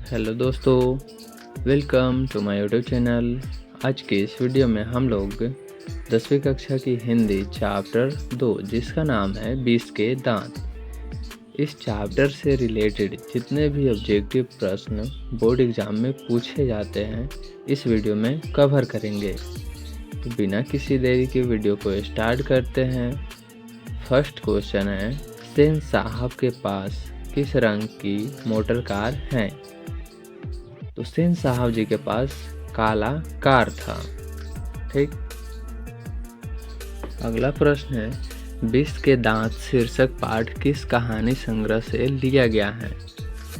Hello दोस्तों, welcome to my YouTube channel. आज के इस वीडियो में हम लोग 10वीं कक्षा की हिंदी चैप्टर 2 जिसका नाम है 20 के दांत, इस चैप्टर से रिलेटेड जितने भी ऑब्जेक्टिव प्रश्न बोर्ड एग्जाम में पूछे जाते हैं इस वीडियो में कवर करेंगे। तो बिना किसी देरी के वीडियो को स्टार्ट करते हैं। फर्स्ट क्वेश्चन है, सेन साहब के पास किस रंग की मोटर कार है? तो सेन साहब जी के पास काला कार था। ठीक। अगला प्रश्न है, 20 के दांत शीर्षक पाठ किस कहानी संग्रह से लिया गया है?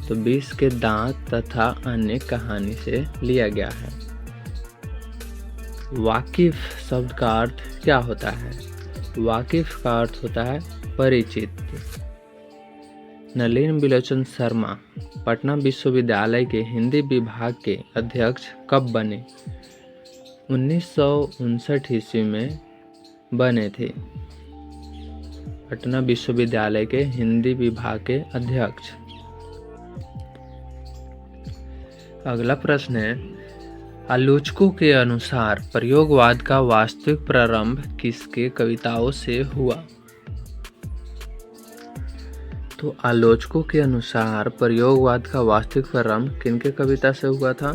तो 20 के दांत तथा अन्य कहानी से लिया गया है। वाकिफ शब्द का अर्थ क्या होता है? वाकिफ का अर्थ होता है परिचित। नलिन बिलोचन शर्मा पटना विश्वविद्यालय के हिंदी विभाग के अध्यक्ष कब बने? 1959 ईस्वी में बने थे। पटना विश्वविद्यालय के हिंदी विभाग के अध्यक्ष। अगला प्रश्न है, आलोचकों के अनुसार प्रयोगवाद का वास्तविक प्रारंभ किसके कविताओं से हुआ? तो आलोचकों के अनुसार प्रयोगवाद का वास्तविक प्रारंभ किनके कविता से हुआ था?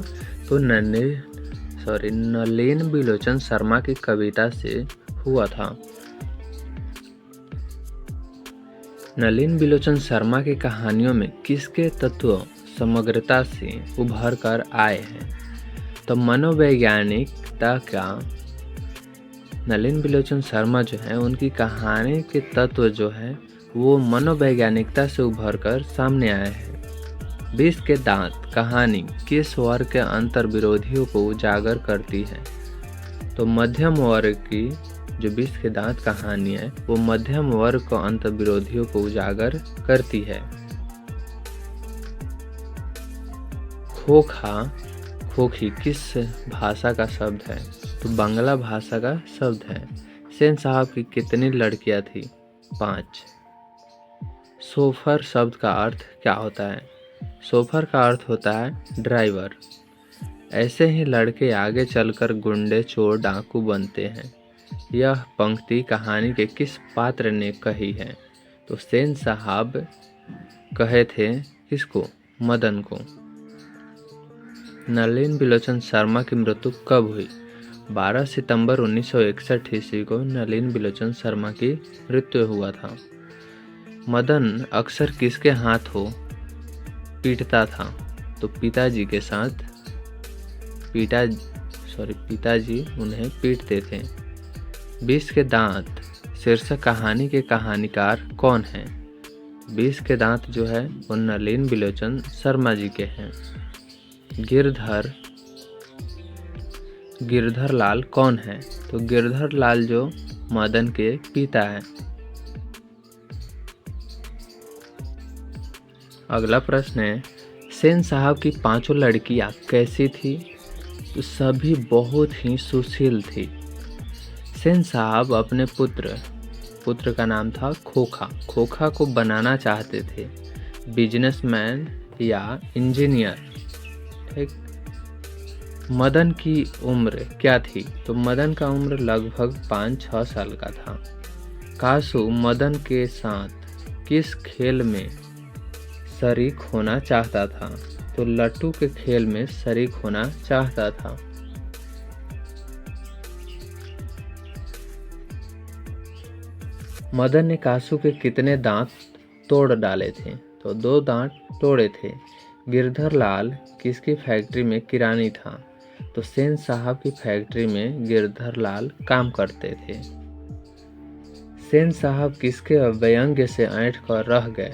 तो नलिन बिलोचन शर्मा की कविता से हुआ था। नलिन बिलोचन शर्मा की कहानियों में किसके तत्व समग्रता से उभर कर आए हैं? तो मनोवैज्ञानिकता का नलिन बिलोचन शर्मा जो है उनकी कहानी के तत्व जो है वो मनोवैज्ञानिकता से उभर कर सामने आए हैं। 20 के दांत कहानी किस वर्ग के अंतर विरोधियों को उजागर करती है? तो मध्यम वर्ग की जो 20 के दांत कहानी है वो मध्यम वर्ग को अंतर विरोधियों को उजागर करती है। खोखा खोखी किस भाषा का शब्द है? तो बांग्ला भाषा का शब्द है। सेन साहब की कितनी लड़कियां थी? 5। सोफर शब्द का अर्थ क्या होता है? सोफर का अर्थ होता है ड्राइवर। ऐसे ही लड़के आगे चलकर गुंडे, चोर, डाकू बनते हैं। यह पंक्ति कहानी के किस पात्र ने कही है? तो सेन साहब कहे थे किसको? मदन को। नलिन बिलोचन शर्मा की मृत्यु कब हुई? 12 सितंबर 1961 ईस्वी को नलिन बिलोचन शर्मा की मृत्यु हुआ था। मदन अक्सर किसके हाथों पीटता था? तो पिताजी के साथ पिताजी उन्हें पीटते थे। 20 के दांत शीर्षक कहानी के कहानीकार कौन हैं? 20 के दांत जो है वो नलिन बिलोचन शर्मा जी के हैं। गिरधर लाल कौन है? तो गिरधर लाल जो मदन के पिता हैं। अगला प्रश्न है, सेन साहब की 5 लड़कियां कैसी थी? तो सभी बहुत ही सुशील थी। सेन साहब अपने पुत्र का नाम था खोखा को बनाना चाहते थे, बिजनेसमैन या इंजीनियर। ठीक। मदन की उम्र क्या थी? तो मदन का उम्र लगभग 5-6 साल का था। कासू मदन के साथ किस खेल में शरीक होना चाहता था? तो लट्टू के खेल में शरीक होना चाहता था। मदन ने कासू के कितने दांत तोड़ डाले थे? तो 2 दांत तोड़े थे। गिरधर लाल किसकी फैक्ट्री में किरानी था? तो सेन साहब की फैक्ट्री में गिरधर लाल काम करते थे। सेन साहब किसके व्यंग्य से ऐंठ कर रह गए?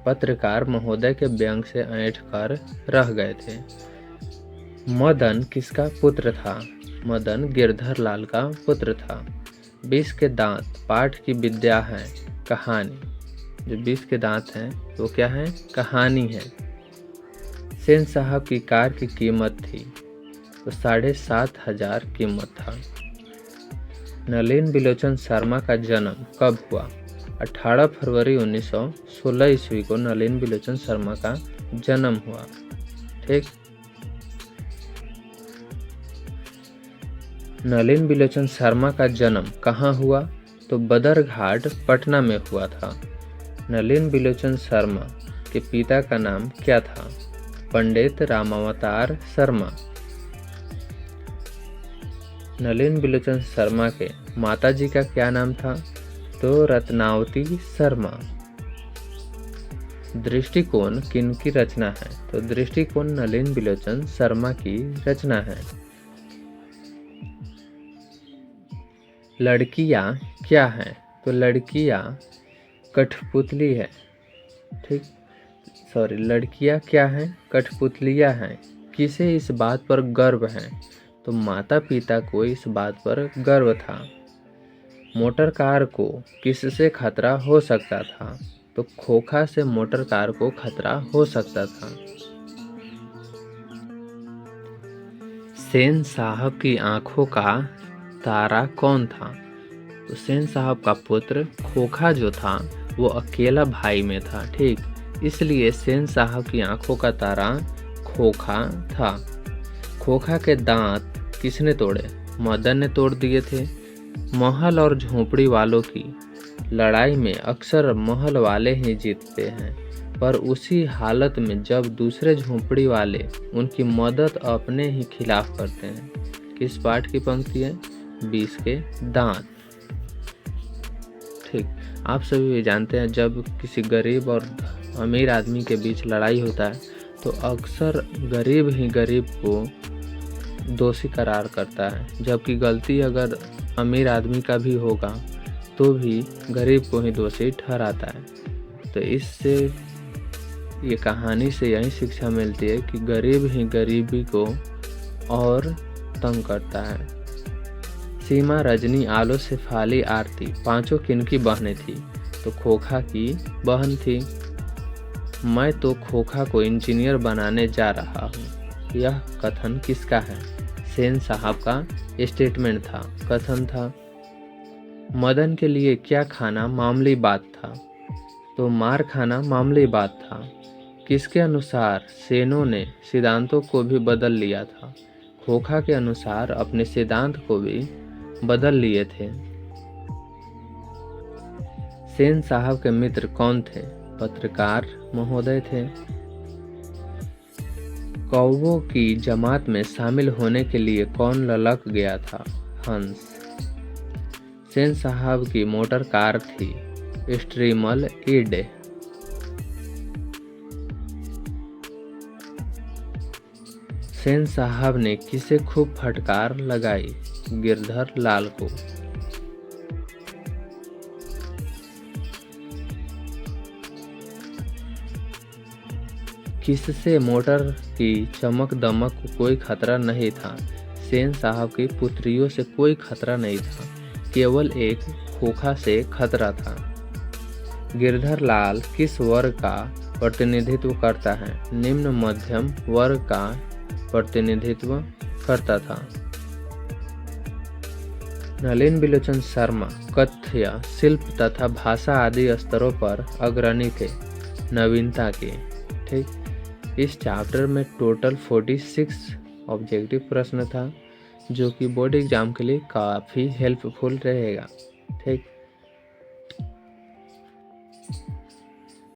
पत्रकार महोदय के व्यंग से ऐंठ कर रह गए थे। मदन किसका पुत्र था? मदन गिरधर लाल का पुत्र था। 20 के दांत पाठ की विद्या है कहानी। जो 20 के दांत हैं वो क्या है? कहानी है। सेन साहब की कार की कीमत थी तो 7,500 कीमत था। नलिन बिलोचन शर्मा का जन्म कब हुआ? 18 फरवरी 1916 ईस्वी को नलिन बिलोचन शर्मा का जन्म हुआ। ठीक। नलिन बिलोचन शर्मा का जन्म कहाँ हुआ? तो बदरघाट पटना में हुआ था। नलिन बिलोचन शर्मा के पिता का नाम क्या था? पंडित रामावतार शर्मा। नलिन बिलोचन शर्मा के माताजी का क्या नाम था? तो रत्नावती शर्मा। दृष्टिकोण किनकी रचना है? तो दृष्टिकोण नलिन बिलोचन शर्मा की रचना है। लड़कियां क्या हैं? तो लड़कियां कठपुतली है। ठीक, सॉरी, लड़कियां क्या हैं? कठपुतलियां हैं। किसे इस बात पर गर्व है? तो माता पिता को इस बात पर गर्व था। मोटर कार को किससे खतरा हो सकता था? तो खोखा से मोटर कार को खतरा हो सकता था। सेन साहब की आंखों का तारा कौन था? तो सेन साहब का पुत्र खोखा जो था वो अकेला भाई में था। ठीक, इसलिए सेन साहब की आंखों का तारा खोखा था। खोखा के दांत किसने तोड़े? मदन ने तोड़ दिए थे। महल और झोपड़ी वालों की लड़ाई में अक्सर महल वाले ही जीतते हैं, पर उसी हालत में जब दूसरे झोपड़ी वाले उनकी मदद अपने ही खिलाफ करते हैं। किस पाठ की पंक्ति है? 20 के दांत। ठीक, आप सभी भी जानते हैं जब किसी गरीब और अमीर आदमी के बीच लड़ाई होता है तो अक्सर गरीब ही गरीब को दोषी करार करता है, जबकि गलती अगर अमीर आदमी का भी होगा तो भी गरीब को ही दोषी ठहराता है। तो इससे ये कहानी से यही शिक्षा मिलती है कि गरीब ही गरीबी को और तंग करता है। सीमा, रजनी, आलो, शेफाली, आरती पांचों किनकी बहनें थी? तो खोखा की बहन थी। मैं तो खोखा को इंजीनियर बनाने जा रहा हूँ, यह कथन किसका है? सेन साहब का स्टेटमेंट था, कथन था। मदन के लिए क्या खाना मामूली बात था? तो मार खाना मामूली बात था। किसके अनुसार सेनों ने सिद्धांतों को भी बदल लिया था? खोखा के अनुसार अपने सिद्धांत को भी बदल लिए थे। सेन साहब के मित्र कौन थे? पत्रकार महोदय थे। कौवों की जमात में शामिल होने के लिए कौन ललक गया था? हंस। सेन साहब की मोटर कार थी स्ट्रीमल ईड। सेन साहब ने किसे खूब फटकार लगाई? गिरधर लाल को। किससे मोटर की चमक दमक को कोई खतरा नहीं था? सेन साहब की पुत्रियों से कोई खतरा नहीं था, केवल एक खोखा से खतरा था। गिरधर लाल किस वर्ग का प्रतिनिधित्व करता है? निम्न मध्यम वर्ग का प्रतिनिधित्व करता था। नलिन बिलोचन शर्मा कथ्य, शिल्प तथा भाषा आदि स्तरों पर अग्रणी थे नवीनता के। ठीक, इस चैप्टर में टोटल 46 ऑब्जेक्टिव प्रश्न था जो कि बोर्ड एग्जाम के लिए काफ़ी हेल्पफुल रहेगा। ठीक।